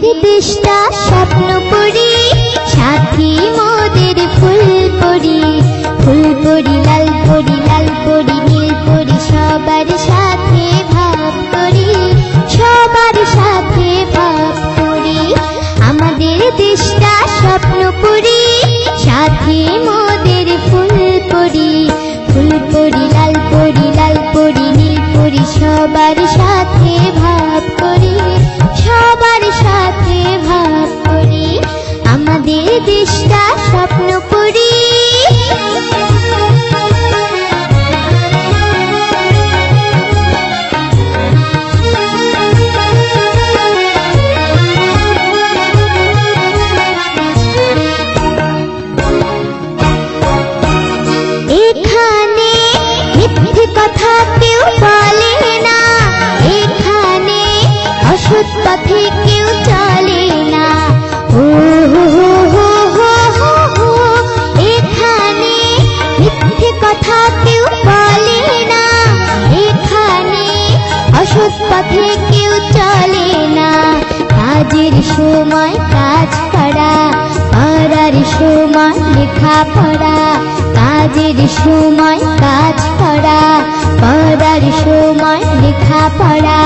আমাদের দেশটা স্বপ্নপুরী, সাথী মোদের ফুলপুরি। ফুলপুরি লালপুরি, লালপুরি নীলপুরি, সবার সাথে ভাব করি, সবার সাথে ভাব করি। আমাদের দেশটা স্বপ্নপুরী, সাথী মোদের ফুলপুরি। ফুলপুরি লালপুরি, লালপুরি নীলপুরি, সবার সাথে ভাব করি, সবার সাথে ভাব করি। আমাদের দেশটা স্বপ্নপুরী। এখানে মিথ্যে কথা কেউ বলে না, এখানে অসৎ পথে কেউ চলে না। হো হো হো হো হো হো হো। এখানে মিথ্যে কথা কেউ বলে না, এখানে অসৎ পথে কেউ চলে না। কাজের সময় কাজ করা, পড়ার সময় লেখাপড়া। কাজের সময় কাজ করা, পড়ার সময় লেখাপড়া।